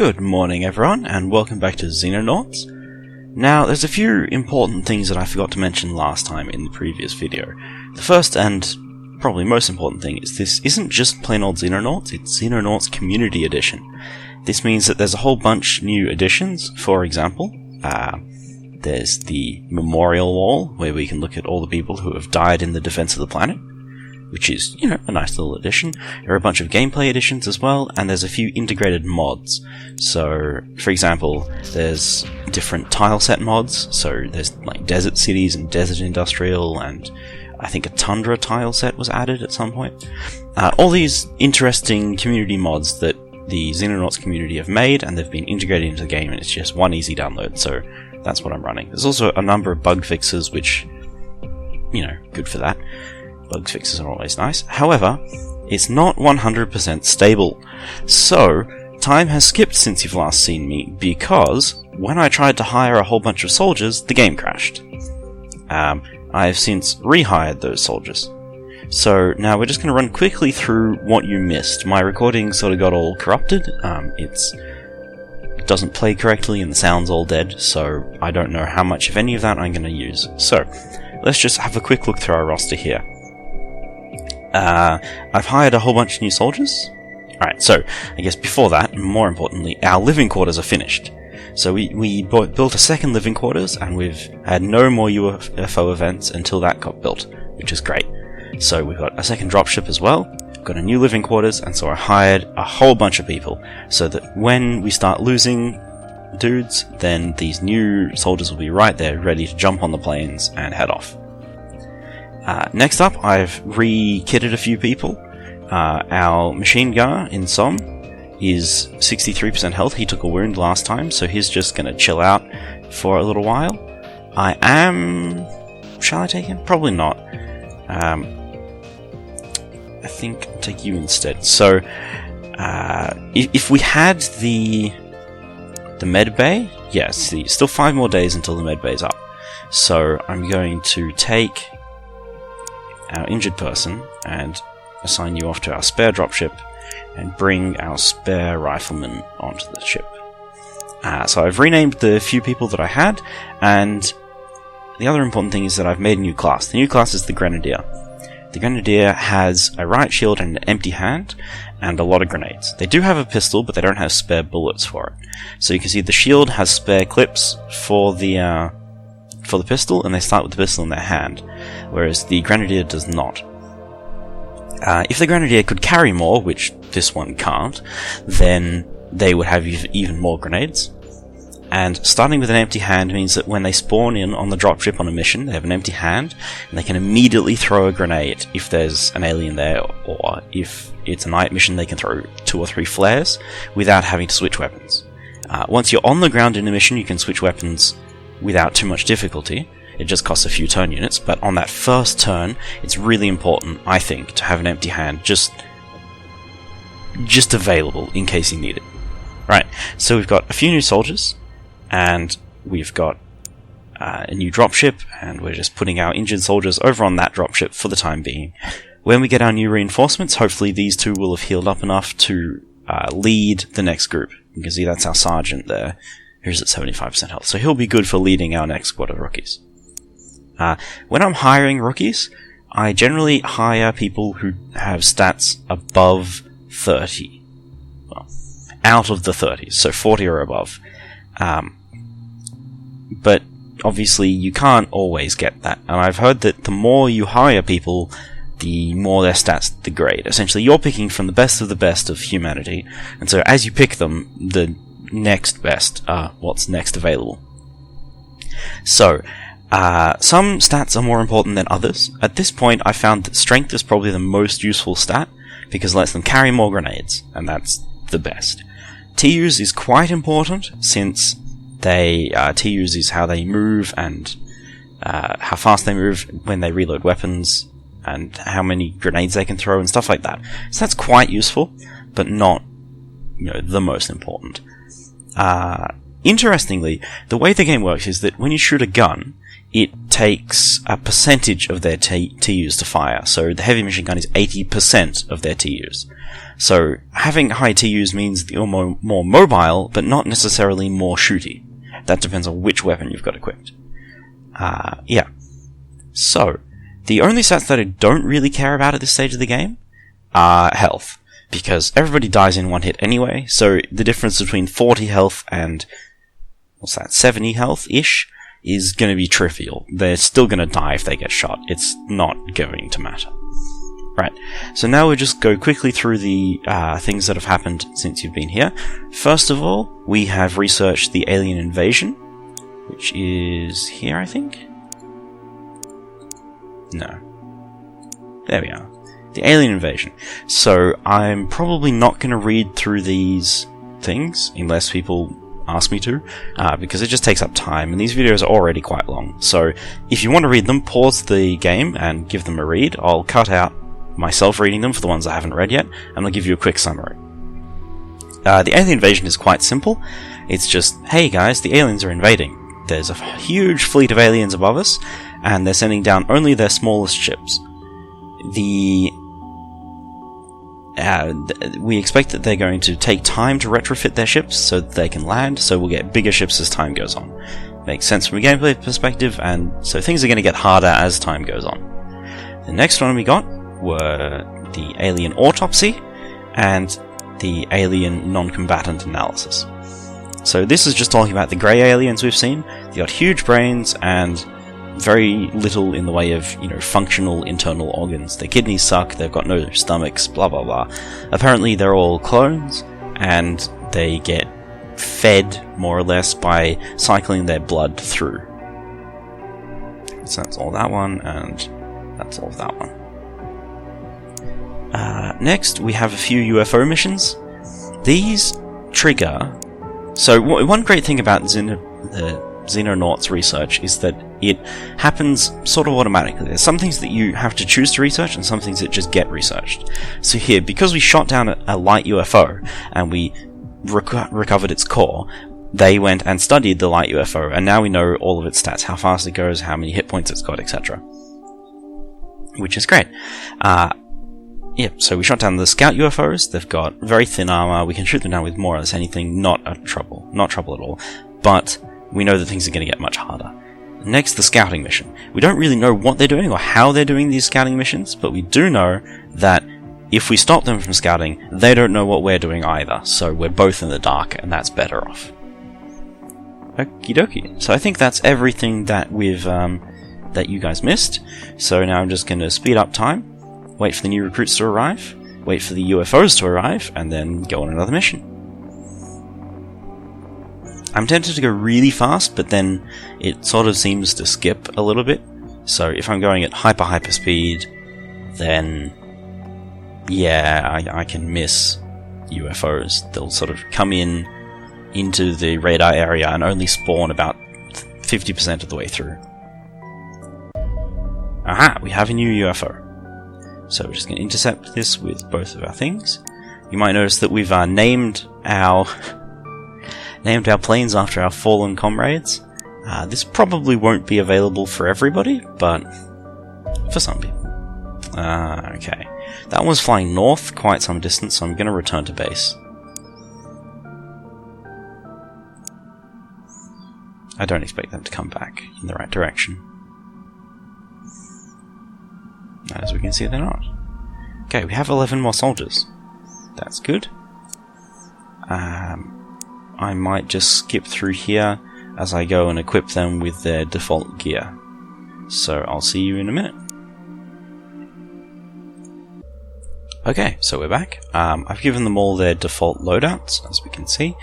Good morning everyone, and welcome back to Xenonauts. Now, there's a few important things that I forgot to mention last time in the previous video. The first and probably most important thing is this isn't just plain old Xenonauts, it's Xenonauts Community Edition. This means that there's a whole bunch new additions. For example, there's the Memorial Wall, where we can look at all the people who have died in the defense of the planet, which is, a nice little addition. There are a bunch of gameplay additions as well, and there's a few integrated mods. So, for example, there's different tile set mods, so there's like Desert Cities and Desert Industrial, and I think a Tundra tile set was added at some point. All these interesting community mods that the Xenonauts community have made, and they've been integrated into the game, and it's just one easy download, so that's what I'm running. There's also a number of bug fixes, which, good for that. Bug fixes are always nice. However, it's not 100% stable. So, time has skipped since you've last seen me, because when I tried to hire a whole bunch of soldiers, the game crashed. I have since rehired those soldiers. So, now we're just going to run quickly through what you missed. My recording sort of got all corrupted. It doesn't play correctly and the sound's all dead, so I don't know how much of any of that I'm going to use. So, let's just have a quick look through our roster here. I've hired a whole bunch of new soldiers. Alright, so, I guess before that, more importantly, our living quarters are finished. So we built a second living quarters, and we've had no more UFO events until that got built, which is great. So we've got a second dropship as well, got a new living quarters, and so I hired a whole bunch of people, so that when we start losing dudes, then these new soldiers will be right there, ready to jump on the planes and head off. Next up, I've re-kitted a few people. Our machine gunner in Som is 63% health. He took a wound last time, so he's just going to chill out for a little while. Shall I take him? Probably not. I think I'll take you instead. So, if we had the med bay, yes, still 5 more days until the med bay's up. So I'm going to take our injured person and assign you off to our spare dropship and bring our spare rifleman onto the ship. So I've renamed the few people that I had, and the other important thing is that I've made a new class. The new class is the Grenadier. The Grenadier has a riot shield and an empty hand, and a lot of grenades. They do have a pistol, but they don't have spare bullets for it. So you can see the shield has spare clips for the pistol, and they start with the pistol in their hand, whereas the Grenadier does not. If the Grenadier could carry more, which this one can't, then they would have even more grenades. And starting with an empty hand means that when they spawn in on the dropship on a mission, they have an empty hand, and they can immediately throw a grenade if there's an alien there, or if it's a night mission, they can throw 2 or 3 flares without having to switch weapons. Once you're on the ground in a mission, you can switch weapons without too much difficulty. It just costs a few turn units, but on that first turn, it's really important, I think, to have an empty hand just available in case you need it. Right, so we've got a few new soldiers, and we've got a new dropship, and we're just putting our injured soldiers over on that dropship for the time being. When we get our new reinforcements, hopefully these two will have healed up enough to lead the next group. You can see that's our sergeant there, who's at 75% health, so he'll be good for leading our next squad of rookies. When I'm hiring rookies, I generally hire people who have stats above 30. Well, out of the 30s, so 40 or above. But obviously you can't always get that, and I've heard that the more you hire people, the more their stats degrade. Essentially, you're picking from the best of humanity, and so as you pick them, the next best are what's next available. So, some stats are more important than others. At this point, I found that strength is probably the most useful stat, because it lets them carry more grenades, and that's the best. TUs is quite important, since TUs is how they move, and how fast they move when they reload weapons, and how many grenades they can throw, and stuff like that. So that's quite useful, but not, the most important. Interestingly, the way the game works is that when you shoot a gun, it takes a percentage of their TUs to fire. So the heavy machine gun is 80% of their TUs. So having high TUs means that you're more mobile, but not necessarily more shooty. That depends on which weapon you've got equipped. Yeah. So, the only stats that I don't really care about at this stage of the game are health. Because everybody dies in one hit anyway, so the difference between 40 health and, 70 health-ish, is going to be trivial. They're still going to die if they get shot. It's not going to matter. Right, so now we'll just go quickly through the things that have happened since you've been here. First of all, we have researched the alien invasion, which is here, I think? No. There we are. The alien invasion. So, I'm probably not going to read through these things, unless people ask me to, because it just takes up time, and these videos are already quite long. So, if you want to read them, pause the game and give them a read. I'll cut out myself reading them for the ones I haven't read yet, and I'll give you a quick summary. The alien invasion is quite simple. It's just, hey guys, the aliens are invading. There's a huge fleet of aliens above us, and they're sending down only their smallest ships. We expect that they're going to take time to retrofit their ships so that they can land, so we'll get bigger ships as time goes on. Makes sense from a gameplay perspective, and so things are going to get harder as time goes on. The next one we got were the alien autopsy and the alien non-combatant analysis. So this is just talking about the grey aliens we've seen. They've got huge brains and very little in the way of, functional internal organs. Their kidneys suck, they've got no stomachs, blah blah blah. Apparently they're all clones, and they get fed, more or less, by cycling their blood through. So that's all that one, and that's all that one. Next, we have a few UFO missions. These trigger... So, one great thing about the Xenonauts research is that it happens sort of automatically. There's some things that you have to choose to research, and some things that just get researched. So here, because we shot down a light UFO, and we recovered its core, they went and studied the light UFO, and now we know all of its stats, how fast it goes, how many hit points it's got, etc. Which is great. So we shot down the scout UFOs. They've got very thin armor. We can shoot them down with more or less anything. Not trouble at all. But we know that things are going to get much harder. Next, the scouting mission. We don't really know what they're doing or how they're doing these scouting missions, but we do know that if we stop them from scouting, they don't know what we're doing either. So we're both in the dark, and that's better off. Okie dokie. So I think that's everything that we've that you guys missed. So now I'm just going to speed up time. Wait for the new recruits to arrive, wait for the UFOs to arrive, and then go on another mission. I'm tempted to go really fast, but then it sort of seems to skip a little bit. So if I'm going at hyper speed, then yeah, I can miss UFOs. They'll sort of come into the radar area and only spawn about 50% of the way through. Aha, we have a new UFO. So we're just going to intercept this with both of our things. You might notice that we've named our planes after our fallen comrades. This probably won't be available for everybody, but for some people. Okay. That one's flying north quite some distance, so I'm going to return to base. I don't expect them to come back in the right direction. As we can see, they're not. Okay, we have 11 more soldiers. That's good. I might just skip through here as I go and equip them with their default gear. So I'll see you in a minute. Okay, so we're back. I've given them all their default loadouts, as we can see.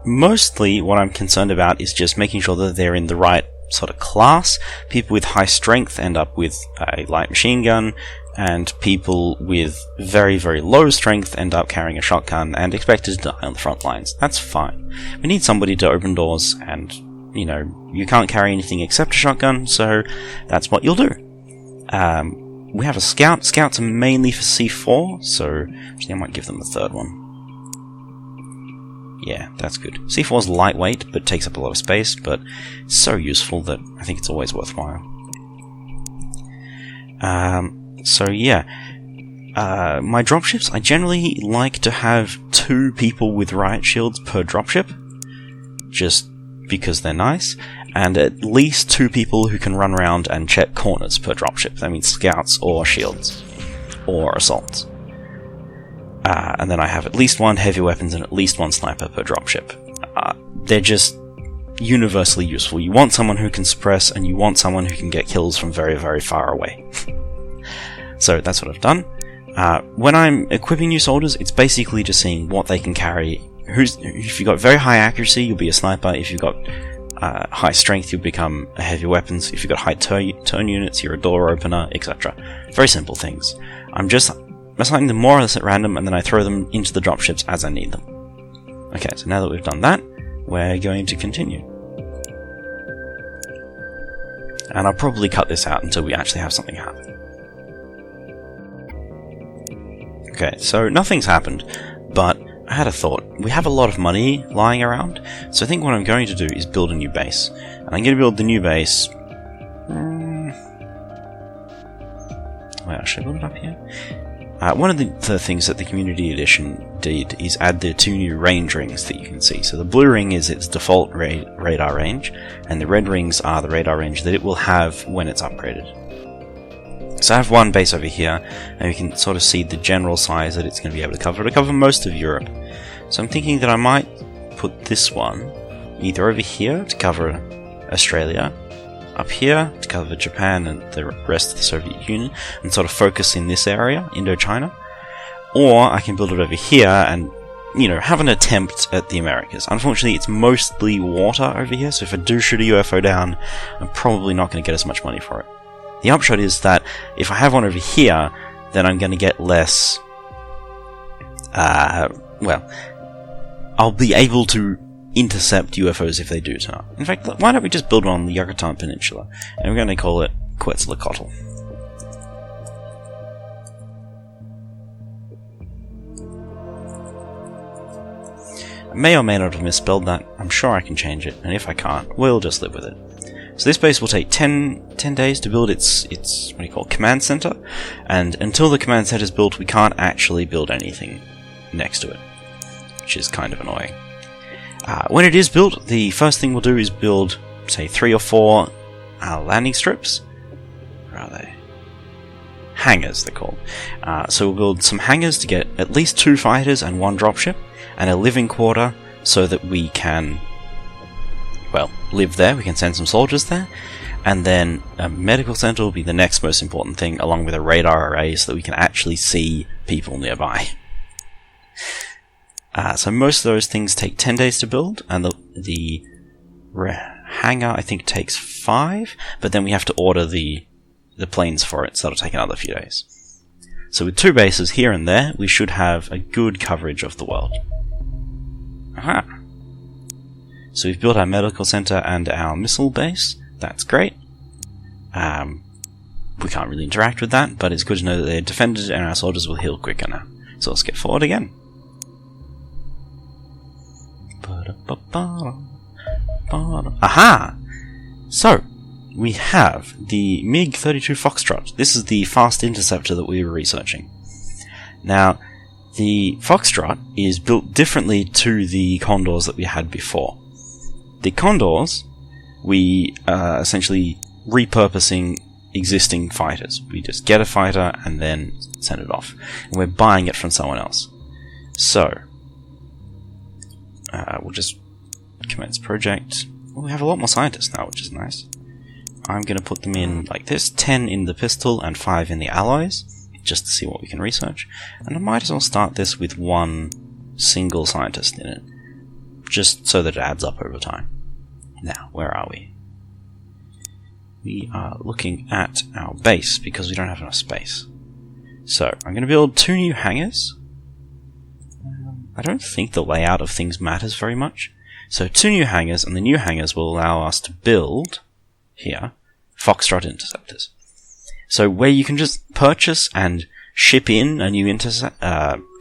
Mostly what I'm concerned about is just making sure that they're in the right sort of class. People with high strength end up with a light machine gun, and people with very, very low strength end up carrying a shotgun and expected to die on the front lines. That's fine. We need somebody to open doors, and, you can't carry anything except a shotgun, so that's what you'll do. We have a scout. Scouts are mainly for C4, so actually I might give them a third one. Yeah, that's good. C4 is lightweight, but takes up a lot of space, but it's so useful that I think it's always worthwhile. So yeah, my dropships, I generally like to have 2 people with riot shields per dropship, just because they're nice, and at least 2 people who can run around and check corners per dropship. That means scouts or shields, or assaults. And then I have at least 1 heavy weapons and at least 1 sniper per dropship. They're just universally useful. You want someone who can suppress, and you want someone who can get kills from very, very far away. So that's what I've done. When I'm equipping new soldiers, it's basically just seeing what they can carry. If you've got very high accuracy, you'll be a sniper. If you've got high strength, you'll become a heavy weapons. If you've got high turn units, you're a door opener, etc. Very simple things. I'm just assigning them more or less at random, and then I throw them into the dropships as I need them. Okay, so now that we've done that, we're going to continue. And I'll probably cut this out until we actually have something happen. Okay, so nothing's happened, but I had a thought. We have a lot of money lying around, so I think what I'm going to do is build a new base. And I'm going to build the new base... Wait, should I build it up here? One of the things that the Community Edition did is add the 2 new range rings that you can see. So the blue ring is its default radar range, and the red rings are the radar range that it will have when it's upgraded. So I have one base over here, and you can sort of see the general size that it's going to be able to cover. It'll cover most of Europe. So I'm thinking that I might put this one either over here to cover Australia, up here to cover Japan and the rest of the Soviet Union, and sort of focus in this area, Indochina. Or I can build it over here and, you know, have an attempt at the Americas. Unfortunately, it's mostly water over here, so if I do shoot a UFO down, I'm probably not going to get as much money for it. The upshot is that if I have one over here, then I'm going to get less... well, I'll be able to intercept UFOs if they do turn up. In fact, why don't we just build one on the Yucatan Peninsula, and we're going to call it Quetzalcoatl. I may or may not have misspelled that. I'm sure I can change it, and if I can't, we'll just live with it. So this base will take 10 days to build its what do you call it, command center, and until the command center is built, we can't actually build anything next to it, which is kind of annoying. When it is built, the first thing we'll do is build, say, 3 or 4 landing strips. Where are they? Hangars, they're called. So we'll build some hangars to get at least 2 fighters and 1 dropship, and a living quarter so that we can, well, live there. We can send some soldiers there. And then a medical center will be the next most important thing, along with a radar array so that we can actually see people nearby. So most of those things take 10 days to build, and the hangar, I think, takes 5, but then we have to order the planes for it, so that'll take another few days. So with 2 bases here and there, we should have a good coverage of the world. Aha! So we've built our medical center and our missile base. That's great. We can't really interact with that, but it's good to know that they're defended and our soldiers will heal quicker now. So let's get forward again. Aha! So, we have the MiG-32 Foxtrot. This is the fast interceptor that we were researching. Now, the Foxtrot is built differently to the Condors that we had before. The Condors, we are essentially repurposing existing fighters. We just get a fighter and then send it off. And we're buying it from someone else. So, we'll just commence project. Well, we have a lot more scientists now, which is nice. I'm going to put them in like this, 10 in the pistol and 5 in the alloys, just to see what we can research. And I might as well start this with 1 single scientist in it, just so that it adds up over time. Now, where are we? We are looking at our base, because we don't have enough space. So, I'm going to build 2 new hangars. I don't think the layout of things matters very much. So 2 new hangars, and the new hangars will allow us to build, here, Foxtrot interceptors. So where you can just purchase and ship in a new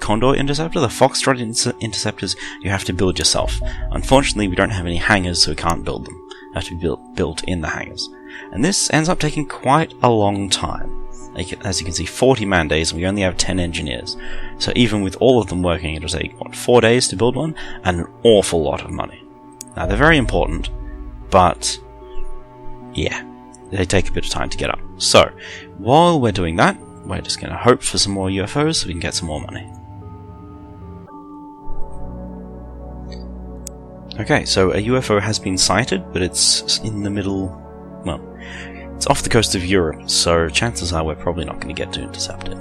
Condor interceptor. The Foxtrot interceptors you have to build yourself. Unfortunately, we don't have any hangars, so we can't build them. They have to be built in the hangars. And this ends up taking quite a long time. As you can see, 40 man days, and we only have 10 engineers. So even with all of them working, it'll take, 4 days to build one, and an awful lot of money. Now, they're very important, but yeah, they take a bit of time to get up. So, while we're doing that, we're just going to hope for some more UFOs so we can get some more money. Okay, so a UFO has been sighted, but it's in the middle, well, it's off the coast of Europe, so chances are we're probably not going to get to intercept it.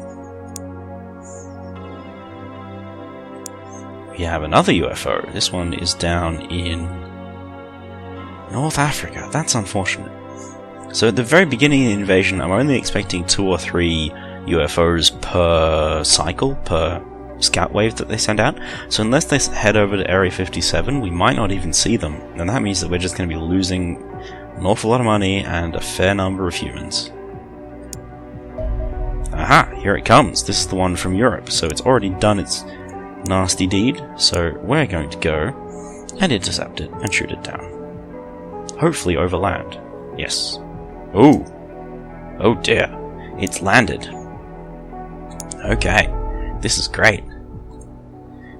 We have another UFO. This one is down in North Africa. That's unfortunate. So at the very beginning of the invasion, I'm only expecting 2 or 3 UFOs per cycle, per scout wave that they send out. So unless they head over to Area 57, we might not even see them. And that means that we're just going to be losing an awful lot of money and a fair number of humans. Aha! Here it comes. This is the one from Europe. So it's already done its nasty deed. So we're going to go and intercept it and shoot it down. Hopefully over land. Yes. Ooh. Oh dear. It's landed. Okay. This is great.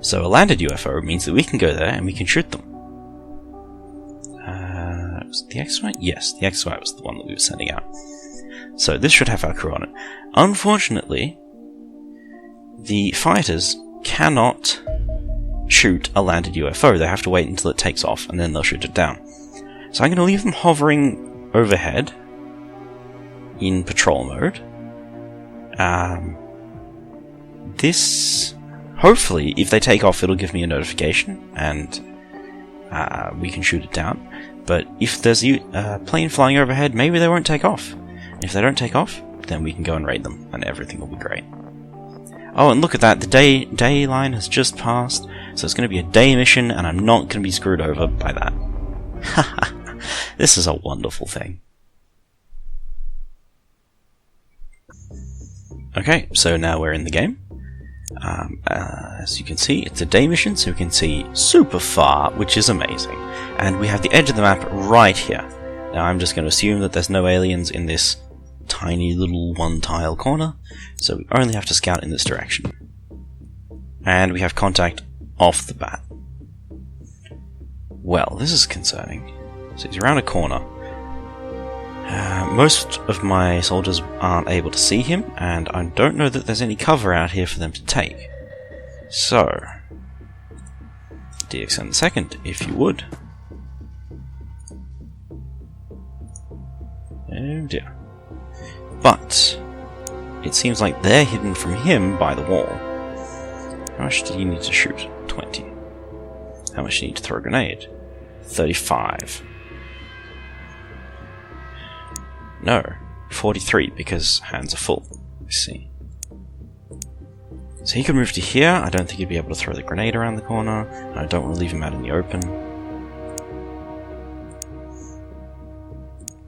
So a landed UFO means that we can go there and we can shoot them. Was it the X-Wing? Yes, the X-Wing was the one that we were sending out. So this should have our crew on it. Unfortunately, the fighters cannot shoot a landed UFO. They have to wait until it takes off and then they'll shoot it down. So I'm going to leave them hovering overhead in patrol mode. This, hopefully, if they take off, it'll give me a notification and we can shoot it down. But if there's a plane flying overhead, maybe they won't take off. If they don't take off, then we can go and raid them, and everything will be great. Oh, and look at that, the day line has just passed, so it's going to be a day mission, and I'm not going to be screwed over by that. Haha, this is a wonderful thing. Okay, so now we're in the game. As you can see, it's a day mission, so we can see super far, which is amazing. And we have the edge of the map right here. Now I'm just going to assume that there's no aliens in this tiny little one-tile corner, so we only have to scout in this direction. And we have contact off the bat. Well, this is concerning. So he's around a corner. Most of my soldiers aren't able to see him, and I don't know that there's any cover out here for them to take. So, DXN2, if you would. Oh dear. But, it seems like they're hidden from him by the wall. How much do you need to shoot? 20. How much do you need to throw a grenade? 35. No, 43, because hands are full. Let's see. So he could move to here. I don't think he'd be able to throw the grenade around the corner. And I don't want to leave him out in the open.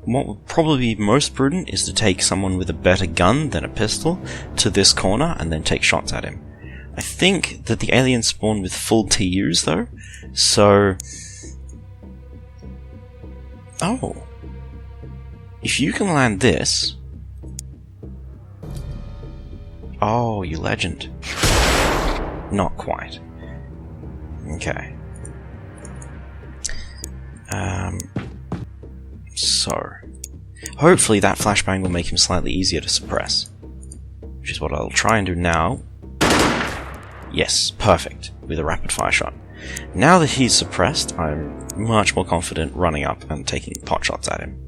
What would probably be most prudent is to take someone with a better gun than a pistol to this corner and then take shots at him. I think that the aliens spawn with full TUs though, so... Oh. If you can land this... Oh, you legend. Not quite. Okay. So... Hopefully that flashbang will make him slightly easier to suppress. Which is what I'll try and do now. Yes, perfect. With a rapid fire shot. Now that he's suppressed, I'm much more confident running up and taking pot shots at him.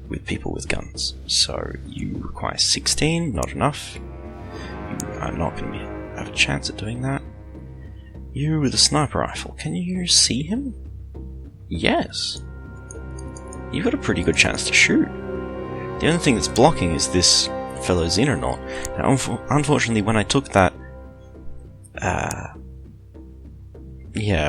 With people with guns. So you require 16, not enough. You are not going to have a chance at doing that. You with a sniper rifle, can you see him? Yes. You've got a pretty good chance to shoot. The only thing that's blocking is this fellow Xenonaut. Now, unfortunately, when I took that...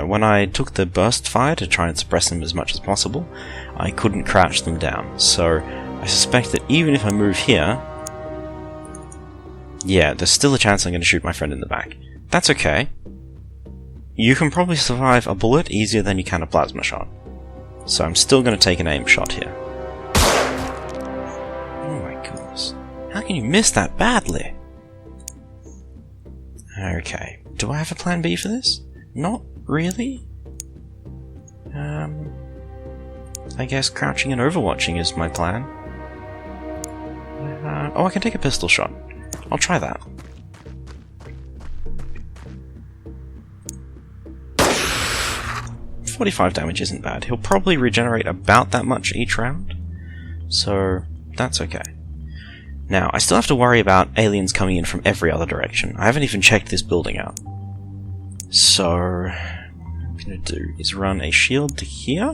when I took the burst fire to try and suppress them as much as possible, I couldn't crouch them down. So I suspect that even if I move here, Yeah, there's still a chance I'm going to shoot my friend in the back. That's okay. You can probably survive a bullet easier than you can a plasma shot. So I'm still going to take an aim shot here. Oh my goodness. How can you miss that badly? Okay. Do I have a plan B for this? Not really. I guess crouching and overwatching is my plan. Oh, I can take a pistol shot. I'll try that. .45 damage isn't bad. He'll probably regenerate about that much each round, so that's okay. Now, I still have to worry about aliens coming in from every other direction. I haven't even checked this building out. So, what I'm going to do is run a shield to here,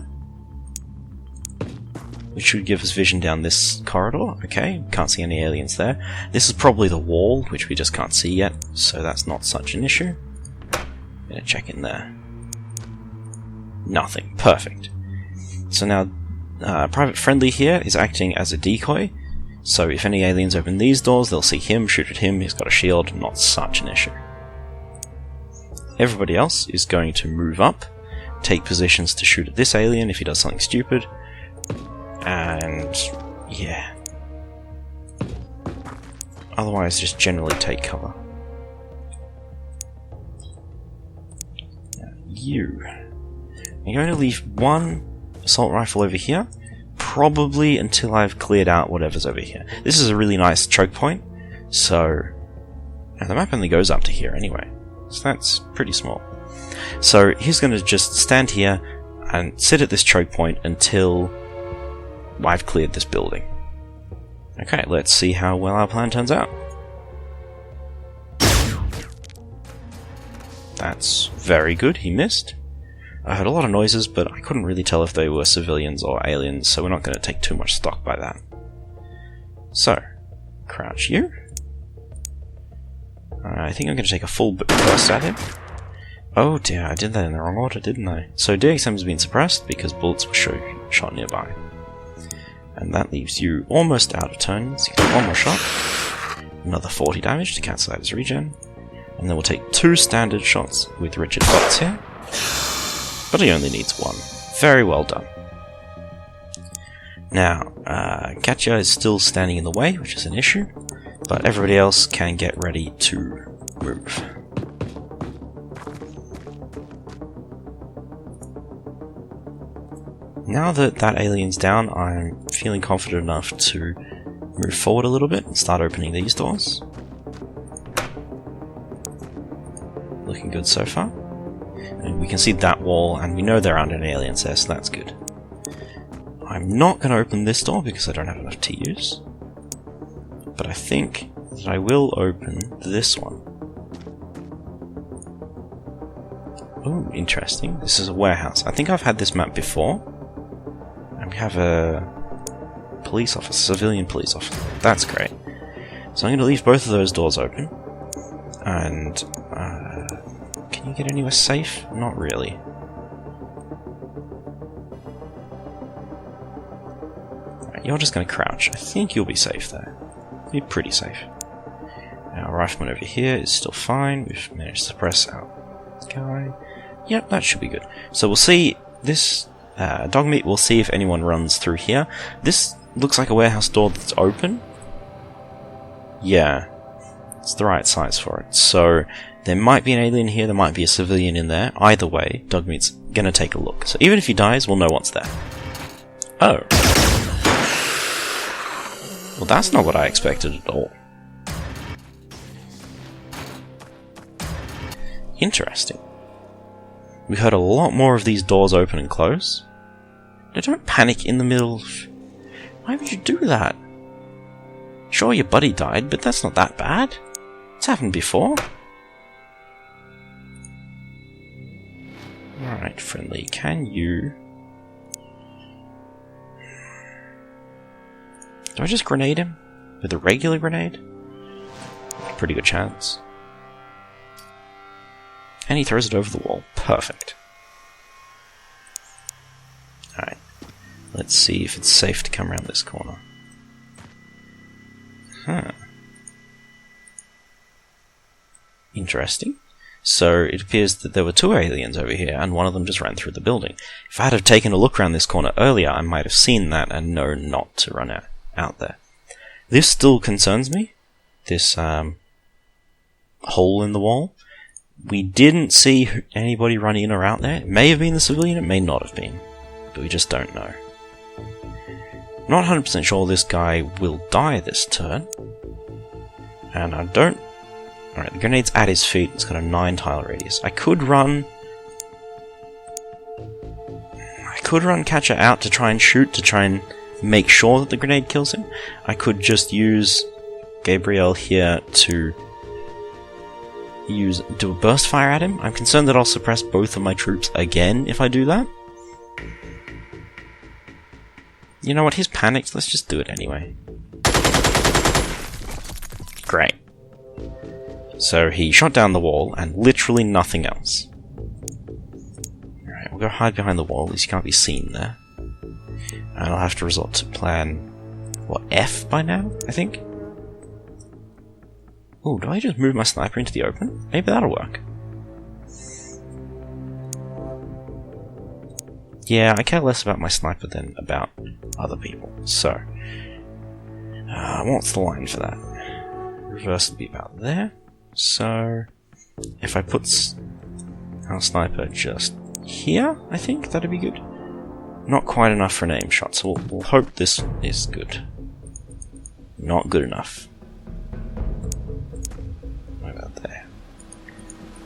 which should give us vision down this corridor. Okay, can't see any aliens there. This is probably the wall, which we just can't see yet, so that's not such an issue. I'm going to check in there. Nothing. Perfect. So now, Private Friendly here is acting as a decoy, so if any aliens open these doors, they'll see him, shoot at him, he's got a shield, not such an issue. Everybody else is going to move up, take positions to shoot at this alien if he does something stupid, and yeah. Otherwise, just generally take cover. Now, I'm going to leave one assault rifle over here, probably until I've cleared out whatever's over here. This is a really nice choke point, so and the map only goes up to here anyway, so that's pretty small. So he's going to just stand here and sit at this choke point until I've cleared this building. Okay, let's see how well our plan turns out. That's very good, he missed. I heard a lot of noises, but I couldn't really tell if they were civilians or aliens, so we're not going to take too much stock by that. So, crouch you. I think I'm going to take a full burst at him. Oh dear, I did that in the wrong order, didn't I? So DXM has been suppressed because bullets were shot nearby. And that leaves you almost out of turns. You can take one more shot. Another 40 damage to cancel out his regen. And then we'll take 2 standard shots with Richard Bots here. But he only needs 1. Very well done. Now, Katya is still standing in the way, which is an issue, but everybody else can get ready to move. Now that that alien's down, I'm feeling confident enough to move forward a little bit and start opening these doors. Looking good so far. And we can see that wall, and we know there aren't any aliens there, so that's good. I'm not going to open this door because I don't have enough TUs, but I think that I will open this one. Oh, interesting. This is a warehouse. I think I've had this map before. And we have a police officer, civilian police officer. That's great. So I'm going to leave both of those doors open. And, can you get anywhere safe? Not really. Right, you're just going to crouch. I think you'll be safe there. You'll be pretty safe. Our rifleman over here is still fine. We've managed to suppress our guy. Yep, that should be good. So we'll see this Dogmeat. We'll see if anyone runs through here. This looks like a warehouse door that's open. Yeah, it's the right size for it. So there might be an alien here, there might be a civilian in there. Either way, Dogmeat's gonna take a look. So even if he dies, we'll know what's there. Oh. Well, that's not what I expected at all. Interesting. We heard a lot more of these doors open and close. Now, don't panic in the middle of... Why would you do that? Sure, your buddy died, but that's not that bad. It's happened before. Alright, friendly, can you... Do I just grenade him? With a regular grenade? Pretty good chance. And he throws it over the wall. Perfect. Alright. Let's see if it's safe to come around this corner. Huh. Interesting. So it appears that there were 2 aliens over here, and one of them just ran through the building. If I had have taken a look around this corner earlier, I might have seen that and known not to run out there. This still concerns me. This hole in the wall. We didn't see anybody run in or out there. It may have been the civilian, it may not have been. But we just don't know. Not 100% sure this guy will die this turn. And I don't... Alright, the grenade's at his feet. It's got a 9 tile radius. I could run Catcher out to try and shoot, to try and make sure that the grenade kills him. I could just use Gabriel here to do a burst fire at him. I'm concerned that I'll suppress both of my troops again if I do that. You know what, he's panicked, let's just do it anyway. Great. So he shot down the wall, and literally nothing else. Alright, we'll go hide behind the wall, at least you can't be seen there. And I'll have to resort to plan... what, F by now, I think? Ooh, do I just move my sniper into the open? Maybe that'll work. Yeah, I care less about my sniper than about other people. So, what's the line for that? Reverse would be about there. So, if I put our sniper just here, I think that'd be good. Not quite enough for an aim shot, so we'll hope this is good. Not good enough. What about there?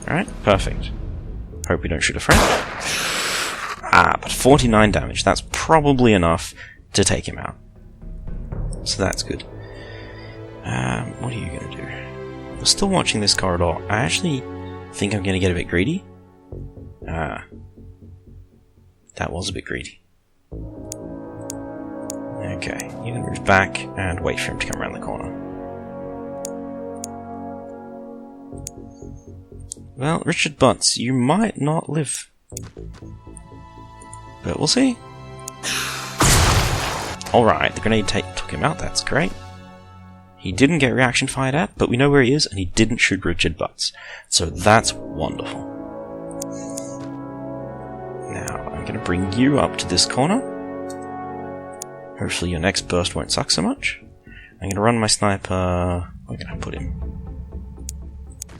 Alright, perfect. Hope we don't shoot a friend. But 49 damage. That's probably enough to take him out. So that's good. What are you going to do? We're still watching this corridor. I actually think I'm going to get a bit greedy. That was a bit greedy. Okay, you're going to move back and wait for him to come around the corner. Well, Richard Butts, you might not live. But we'll see. Alright, the grenade took him out, that's great. He didn't get reaction fired at, but we know where he is, and he didn't shoot Richard Butts. So that's wonderful. Now, I'm going to bring you up to this corner. Hopefully your next burst won't suck so much. I'm going to run my sniper... Where can I put him?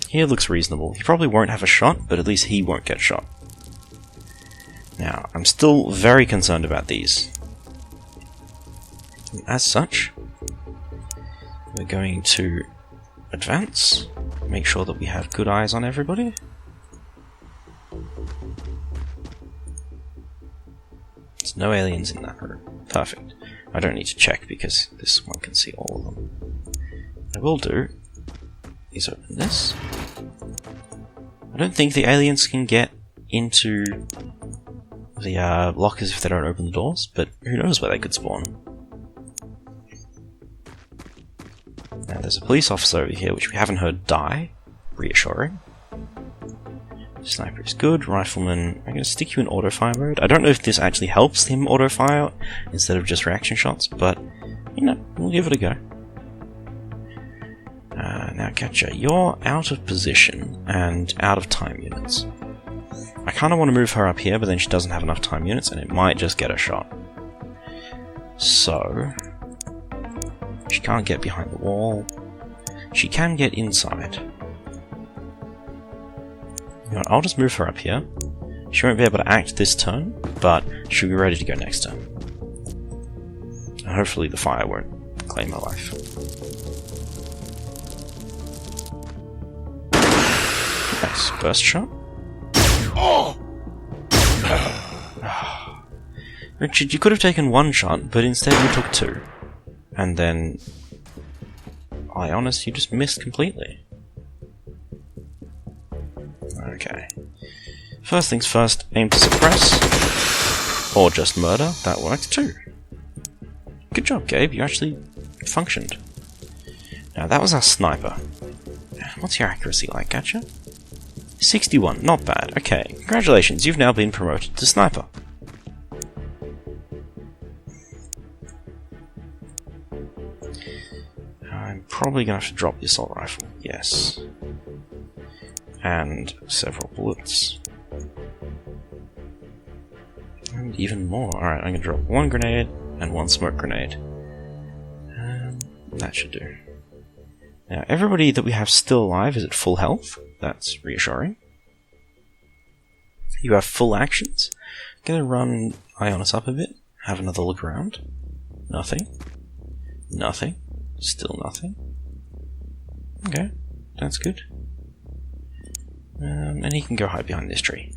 Here looks reasonable. He probably won't have a shot, but at least he won't get shot. Now, I'm still very concerned about these. As such, we're going to advance, make sure that we have good eyes on everybody. There's no aliens in that room. Perfect. I don't need to check because this one can see all of them. What I will do is open this. I don't think the aliens can get into the lockers if they don't open the doors, but who knows where they could spawn. Now there's a police officer over here which we haven't heard die. Reassuring. Sniper is good. Rifleman, I'm going to stick you in auto-fire mode. I don't know if this actually helps him auto-fire instead of just reaction shots, but, you know, we'll give it a go. Now Catcher, you're out of position and out of time units. I kind of want to move her up here, but then she doesn't have enough time units, and it might just get a shot. So... she can't get behind the wall. She can get inside. You know what, I'll just move her up here. She won't be able to act this turn, but she'll be ready to go next turn. And hopefully the fire won't claim her life. Nice, burst shot. Richard, you could have taken one shot, but instead you took two. And then... Ionis, you just missed completely. Okay. First things first, aim to suppress. Or just murder, that works too. Good job, Gabe, you actually functioned. Now that was our sniper. What's your accuracy like, Catcher? 61, not bad. Okay, congratulations, you've now been promoted to sniper. I'm probably going to have to drop the assault rifle, yes. And several bullets. And even more. Alright, I'm going to drop one grenade and one smoke grenade. That should do. Now, everybody that we have still alive is at full health. That's reassuring. You have full actions. Gonna run Ionis up a bit. Have another look around. Nothing. Nothing. Still nothing. Okay, that's good. And he can go hide behind this tree.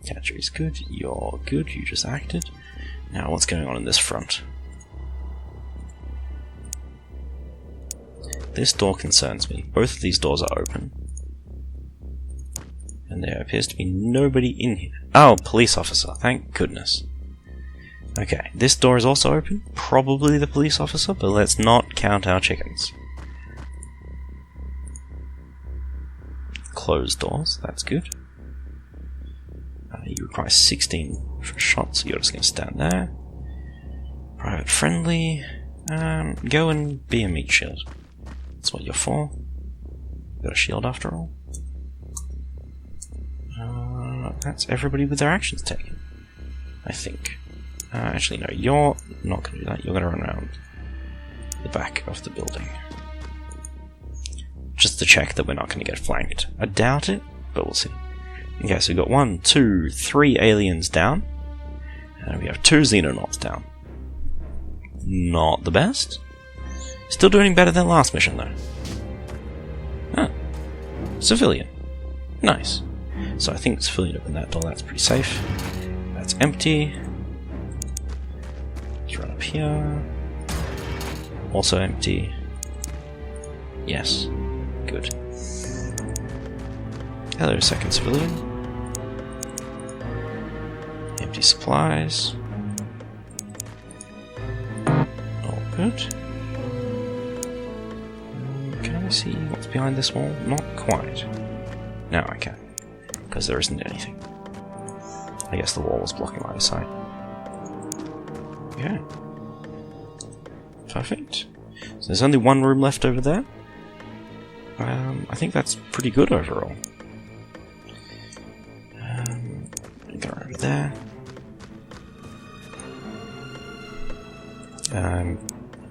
Catcher is good. You're good. You just acted. Now, what's going on in this front? This door concerns me. Both of these doors are open. And there appears to be nobody in here. Oh, police officer. Thank goodness. Okay, this door is also open. Probably the police officer, but let's not count our chickens. Closed doors. That's good. You require 16 for shots, so you're just going to stand there. Private friendly. Go and be a meat shield. That's what you're for. Got a shield after all. That's everybody with their actions taken, I think. Actually, no, you're not going to do that. You're going to run around the back of the building. Just to check that we're not going to get flanked. I doubt it, but we'll see. Okay, so we've got 1, 2, 3 aliens down. And we have 2 xenonauts down. Not the best. Still doing better than last mission, though. Ah. Civilian. Nice. So I think civilian opened that door, that's pretty safe. That's empty. Let's run up here. Also empty. Yes. Good. Hello, second civilian. Empty supplies. All good. Can I see what's behind this wall? Not quite. Now I can, because there isn't anything. I guess the wall was blocking line of sight. Okay. Perfect. So there's only one room left over there. I think that's pretty good overall. Go over there.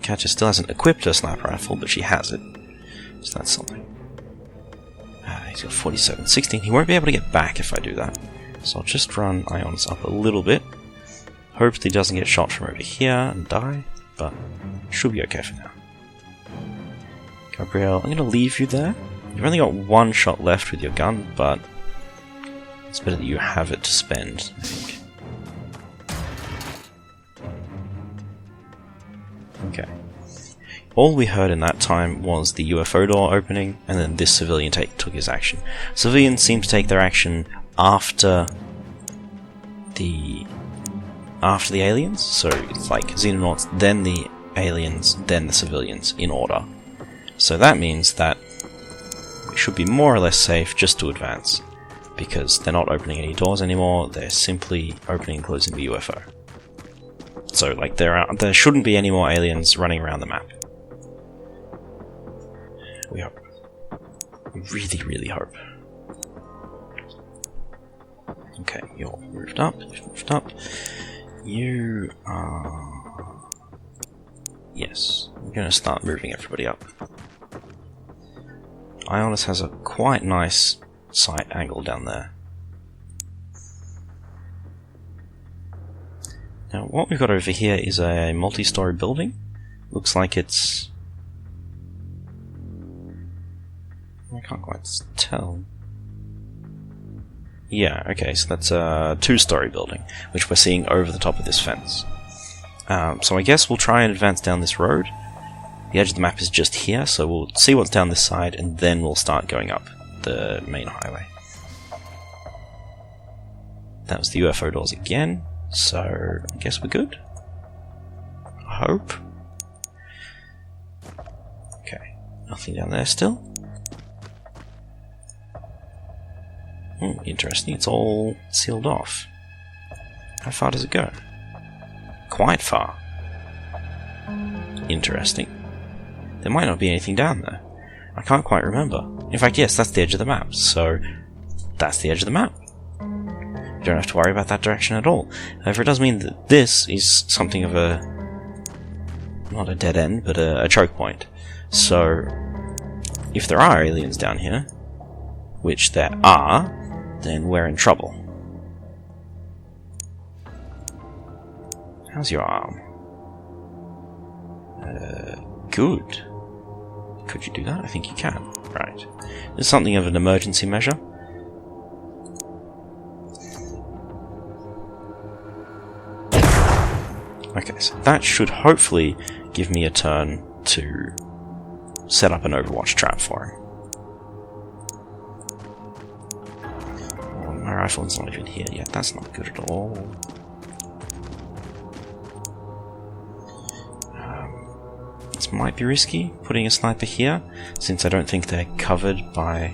Catcher still hasn't equipped her sniper rifle, but she has it. So that's something. He's got 47. 16. He won't be able to get back if I do that. So I'll just run Ionis up a little bit. Hope that he doesn't get shot from over here and die, but should be okay for now. Gabriel, I'm going to leave you there. You've only got 1 shot left with your gun, but it's better that you have it to spend, I think. Okay. All we heard in that time was the UFO door opening, and then this civilian took his action. Civilians seem to take their action after the aliens, so it's like xenonauts, then the aliens, then the civilians, in order. So that means that we should be more or less safe just to advance, because they're not opening any doors anymore, they're simply opening and closing the UFO. So, like, there shouldn't be any more aliens running around the map. We hope. We really, really hope. Okay, you're moved up, you've moved up. You are... Yes, I'm going to start moving everybody up. Ionis has a quite nice sight angle down there. Now, what we've got over here is a multi-story building. Looks like it's... I can't quite tell. Yeah, okay, so that's a 2-story building, which we're seeing over the top of this fence. So I guess we'll try and advance down this road. The edge of the map is just here, so we'll see what's down this side, and then we'll start going up the main highway. That was the UFO doors again, so I guess we're good. I hope. Okay, nothing down there still. Interesting, it's all sealed off. How far does it go? Quite far. Interesting. There might not be anything down there. I can't quite remember. In fact, yes, that's the edge of the map, so that's the edge of the map. You don't have to worry about that direction at all. However, it does mean that this is something of a... not a dead end, but a choke point. So, if there are aliens down here, which there are, then we're in trouble. How's your arm? Good. Could you do that? I think you can. Right. There's something of an emergency measure. Okay, so that should hopefully give me a turn to set up an Overwatch trap for him. Oh, my rifle's not even here yet. That's not good at all. This might be risky, putting a sniper here, since I don't think they're covered by...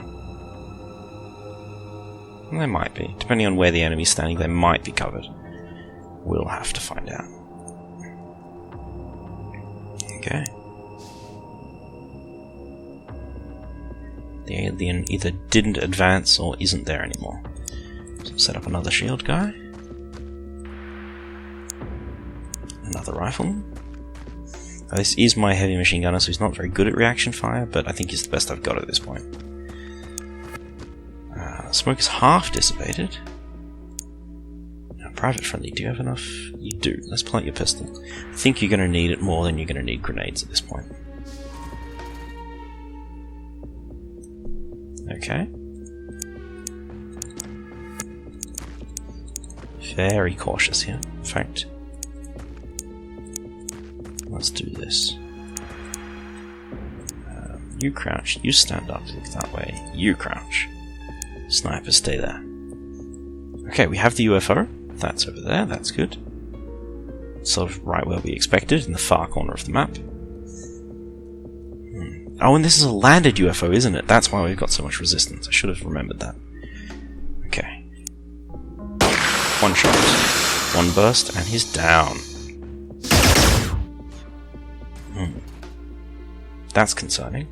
Well, they might be. Depending on where the enemy's standing, they might be covered. We'll have to find out. Okay. The alien either didn't advance or isn't there anymore. So set up another shield guy. Another rifleman. Now, this is my heavy machine gunner, so he's not very good at reaction fire, but I think he's the best I've got at this point. Smoke is half dissipated. Now, private friendly, do you have enough? You do. Let's pull out your pistol. I think you're going to need it more than you're going to need grenades at this point. Okay. Very cautious here. In fact, let's do this. You crouch, you stand up, look that way, you crouch. Sniper, stay there. Okay, we have the UFO. That's over there, that's good. Sort of right where we expected, in the far corner of the map. Oh, and this is a landed UFO, isn't it? That's why we've got so much resistance. I should have remembered that. Okay. One shot, one burst, and he's down. That's concerning.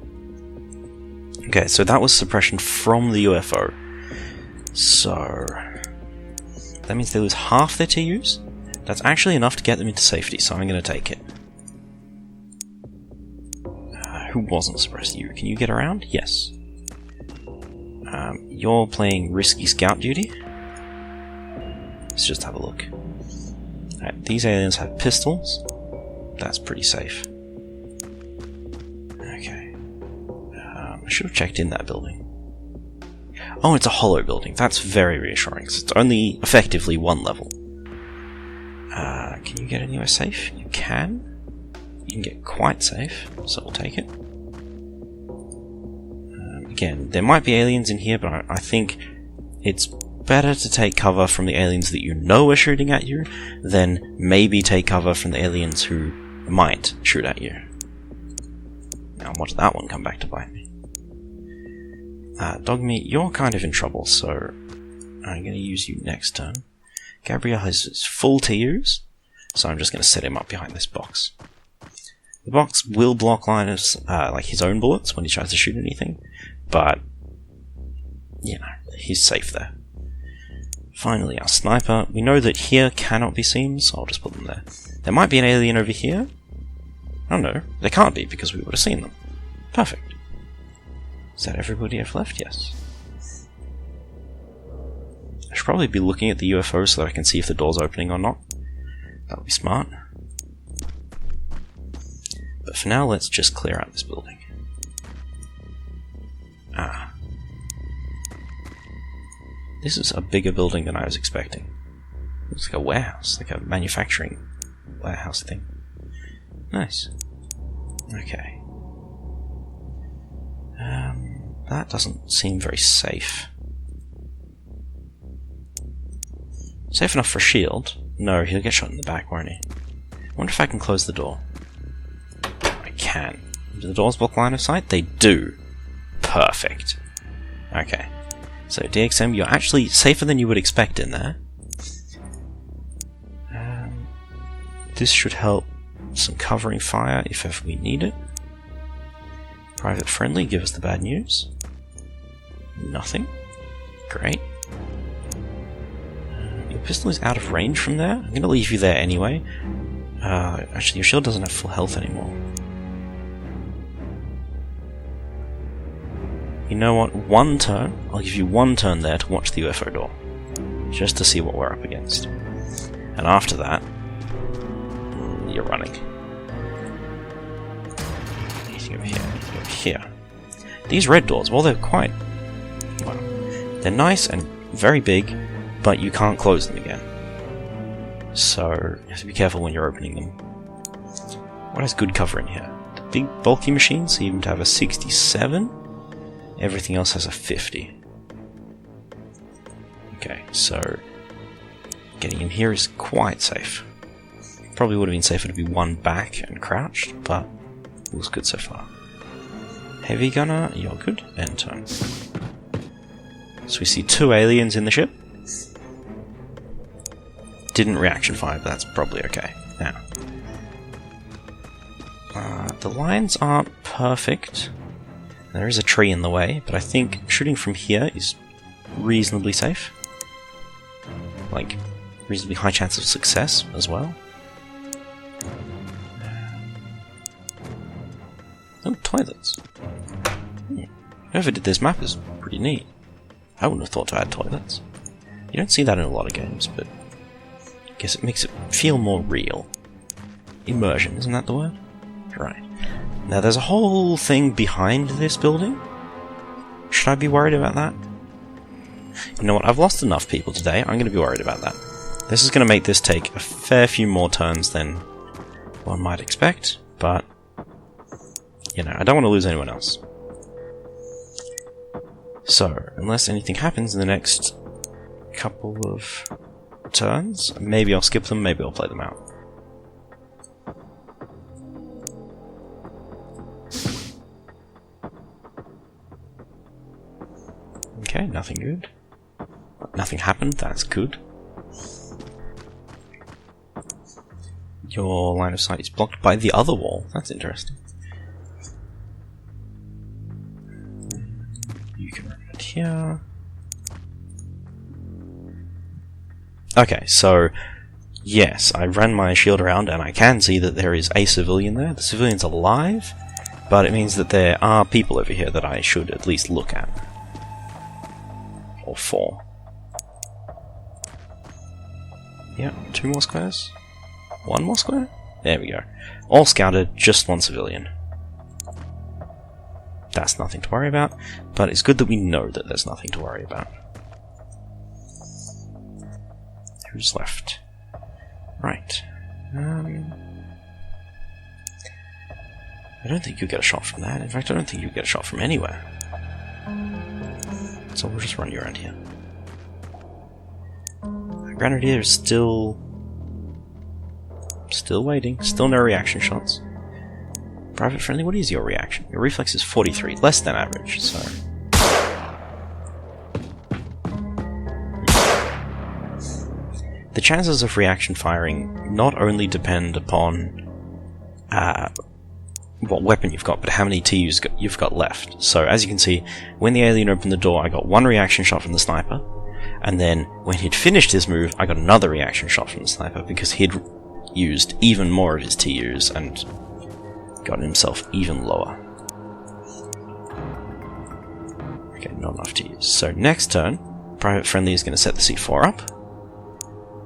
Okay, so that was suppression from the UFO. So that means they lose half their TUs? That's actually enough to get them into safety, so I'm going to take it. Who wasn't suppressed? You. Can you get around? Yes. You're playing risky scout duty. Let's just have a look. Alright, these aliens have pistols. That's pretty safe. Okay. I should have checked in that building. Oh, it's a hollow building. That's very reassuring, because it's only effectively one level. Can you get anywhere safe? You can. You can get quite safe, so we'll take it. Again, there might be aliens in here, but I think it's better to take cover from the aliens that you know are shooting at you than maybe take cover from the aliens who might shoot at you. Now watch that one come back to bite me. Dogmeat, you're kind of in trouble, so I'm going to use you next turn. Gabriel has his full TUs, so I'm just going to set him up behind this box. The box will block Linus, like his own bullets when he tries to shoot anything, but, you know, he's safe there. Finally, our sniper. We know that here cannot be seen, so I'll just put them there. There might be an alien over here. Oh no, there can't be because we would have seen them. Perfect. Is that everybody I've left? Yes. I should probably be looking at the UFO so that I can see if the door's opening or not. That would be smart. But for now, let's just clear out this building. This is a bigger building than I was expecting. Looks like a warehouse, like a manufacturing warehouse thing. Nice. Okay. That doesn't seem very safe. Safe enough for a shield. No, he'll get shot in the back, won't he? I wonder if I can close the door. I can. Do the doors block line of sight? They do. Perfect. Okay. So DXM, you're actually safer than you would expect in there. This should help some covering fire if ever we need it. Private Friendly, give us the bad news. Nothing. Great. Your pistol is out of range from there. I'm going to leave you there anyway. Actually, your shield doesn't have full health anymore. You know what? One turn. I'll give you one turn there to watch the UFO door. Just to see what we're up against. And after that, you're running. Anything over here? Anything over here? These red doors, well, they're quite... well, they're nice and very big, but you can't close them again. So, you have to be careful when you're opening them. What has good cover in here? The big bulky machines seem to have a 67. Everything else has a 50. Okay, so getting in here is quite safe. Probably would have been safer to be one back and crouched, but it was good so far. Heavy gunner, you're good. End turn. So we see 2 aliens in the ship. Didn't reaction fire, but that's probably okay. Now, the lines aren't perfect. There is a tree in the way, but I think shooting from here is reasonably safe. Like, reasonably high chance of success as well. Oh, toilets. Whoever did this map is pretty neat. I wouldn't have thought to add toilets. You don't see that in a lot of games, but I guess it makes it feel more real. Immersion, isn't that the word? Right. Now there's a whole thing behind this building. Should I be worried about that? You know what, I've lost enough people today, I'm going to be worried about that. This is going to make this take a fair few more turns than one might expect, but, you know, I don't want to lose anyone else. So, unless anything happens in the next couple of turns, maybe I'll skip them, maybe I'll play them out. Okay, nothing good. Nothing happened, that's good. Your line of sight is blocked by the other wall, that's interesting. You can run it here. Okay, so yes, I ran my shield around and I can see that there is a civilian there. The civilian's alive, but it means that there are people over here that I should at least look at. Or 4. Yeah, 2 more squares? 1 more square? There we go. All scouted, just 1 civilian. That's nothing to worry about, but it's good that we know that there's nothing to worry about. Who's left? Right. I don't think you get a shot from that. In fact, I don't think you get a shot from anywhere. So we'll just run you around here. Grenadier is still waiting. Still no reaction shots. Private Friendly, what is your reaction? Your reflex is 43, less than average, so... The chances of reaction firing not only depend upon what weapon you've got, but how many TUs you've got left. So, as you can see, when the alien opened the door, I got 1 reaction shot from the sniper, and then when he'd finished his move, I got another reaction shot from the sniper, because he'd used even more of his TUs and gotten himself even lower. Okay, not enough TUs. So, next turn, Private Friendly is going to set the C4 up.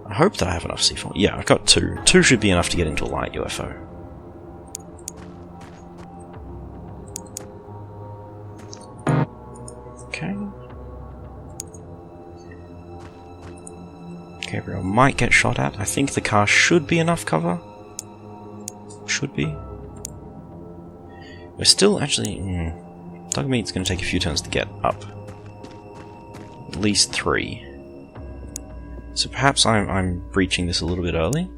I hope that I have enough C4. Yeah, I've got 2. 2 should be enough to get into a light UFO. Okay. Gabriel might get shot at. I think the car should be enough cover. Should be. We're still actually... Dogmeat's going to take a few turns to get up. At least 3. So perhaps I'm breaching this a little bit early.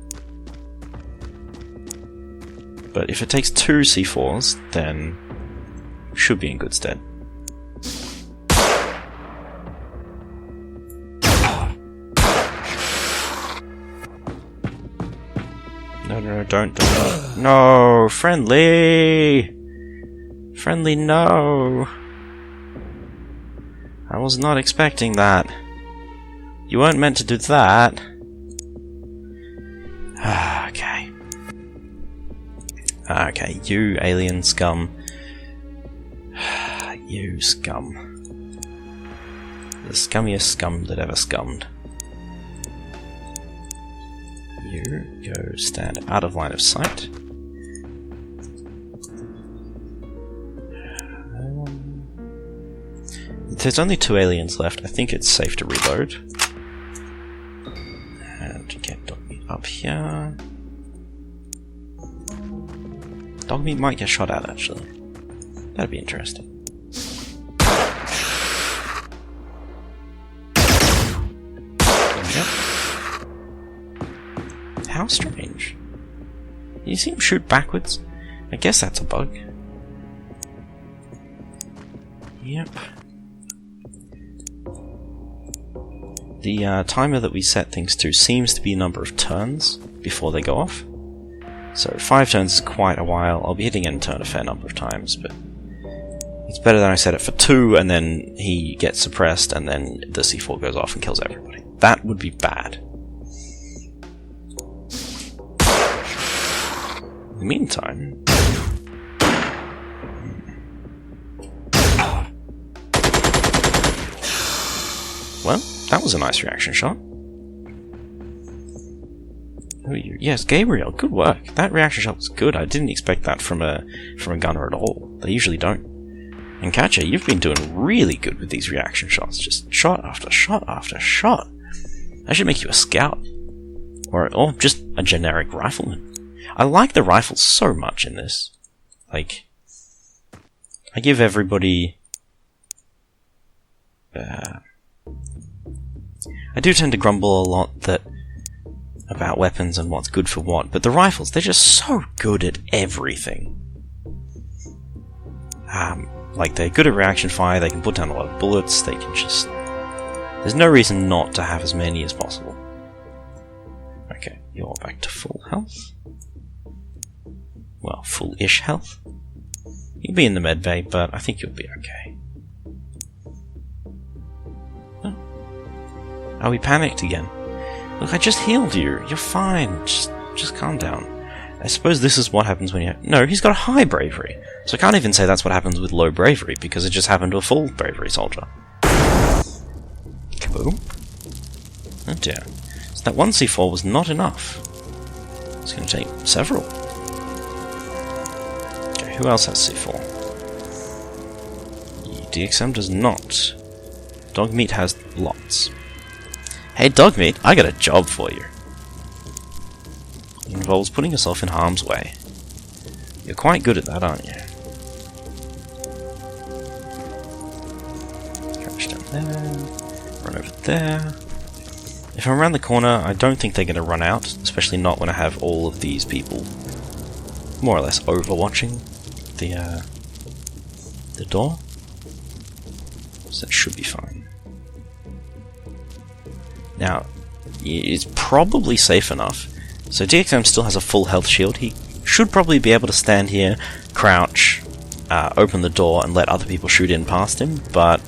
But if it takes 2 C4s, then should be in good stead. No, don't. No, Friendly! Friendly, no! I was not expecting that. You weren't meant to do that. Okay. Okay, you alien scum. You scum. The scummiest scum that ever scummed. You go stand out of line of sight. There's only 2 aliens left. I think it's safe to reload. And get Dogmeat up here. Dogmeat might get shot at, actually. That'd be interesting. Yep. How strange. You see him shoot backwards? I guess that's a bug. Yep. The timer that we set things to seems to be a number of turns before they go off. So 5 turns is quite a while. I'll be hitting end turn a fair number of times, but it's better than I set it for 2 and then he gets suppressed and then the C4 goes off and kills everybody. That would be bad. In the meantime... Well, that was a nice reaction shot. Who are you? Yes, Gabriel, good work. That reaction shot was good. I didn't expect that from a gunner at all. They usually don't. And Katja, you've been doing really good with these reaction shots. Just shot after shot after shot. I should make you a scout. Or just a generic rifleman. I like the rifles so much in this. Like, I give everybody... I do tend to grumble a lot about weapons and what's good for what, but the rifles, they're just so good at everything. Like, they're good at reaction fire, they can put down a lot of bullets, they can just... There's no reason not to have as many as possible. Okay, you're back to full health. Well, full-ish health. You'll be in the medbay, but I think you'll be okay. Oh. Are we panicked again? Look, I just healed you. You're fine. Just calm down. I suppose this is what happens when you... No, he's got a high bravery. So I can't even say that's what happens with low bravery, because it just happened to a full bravery soldier. Kaboom. Oh dear. So that one C4 was not enough. It's going to take several. Okay, who else has C4? DXM does not. Dogmeat has lots. Hey Dogmeat, I got a job for you. It involves putting yourself in harm's way. You're quite good at that, aren't you? Crouch down there. Run over there. If I'm around the corner, I don't think they're going to run out, especially not when I have all of these people more or less overwatching the door. So that should be fine. Now, it's probably safe enough. So DXM still has a full health shield. He should probably be able to stand here, crouch, open the door, and let other people shoot in past him, but...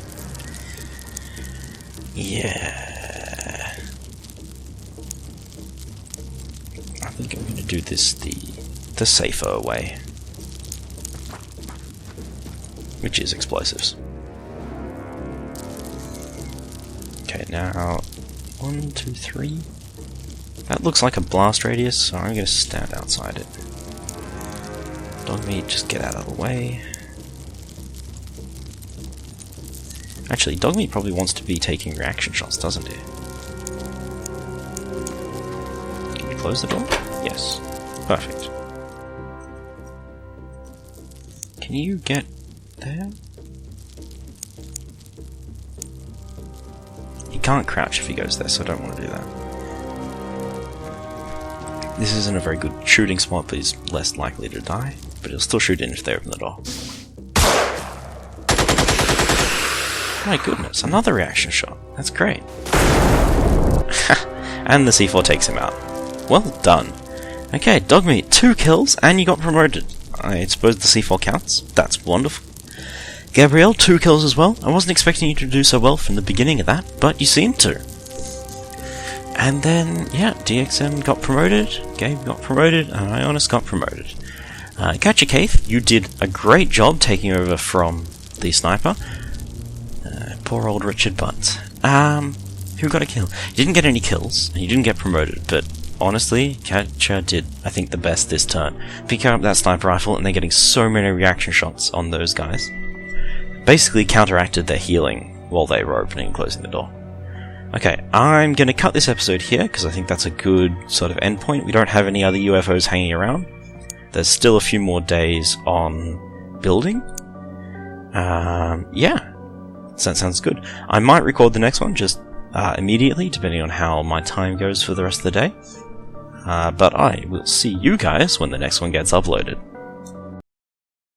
yeah... I think I'm going to do this the safer way. Which is explosives. Okay, now... 1, 2, 3... That looks like a blast radius, so I'm going to stand outside it. Dogmeat, just get out of the way. Actually, Dogmeat probably wants to be taking reaction shots, doesn't he? Can you close the door? Yes. Perfect. Can you get there? He can't crouch if he goes there, so I don't want to do that. This isn't a very good shooting spot, but he's less likely to die. But he'll still shoot in if they open the door. My goodness, another reaction shot. That's great. And the C4 takes him out. Well done. Okay, Dogmeat, 2 kills, and you got promoted. I suppose the C4 counts. That's wonderful. Gabrielle, 2 kills as well. I wasn't expecting you to do so well from the beginning of that, but you seemed to. And then, yeah, DXM got promoted, Gabe got promoted, and Ionis got promoted. Catcher Keith, you did a great job taking over from the sniper. Poor old Richard Butt. Who got a kill? You didn't get any kills, and you didn't get promoted, but honestly, Catcher did, I think, the best this turn. Picking up that sniper rifle, and they're getting so many reaction shots on those guys. Basically counteracted their healing while they were opening and closing the door. Okay, I'm going to cut this episode here, because I think that's a good sort of endpoint. We don't have any other UFOs hanging around. There's still a few more days on building. Yeah, so that sounds good. I might record the next one just immediately, depending on how my time goes for the rest of the day. But I will see you guys when the next one gets uploaded.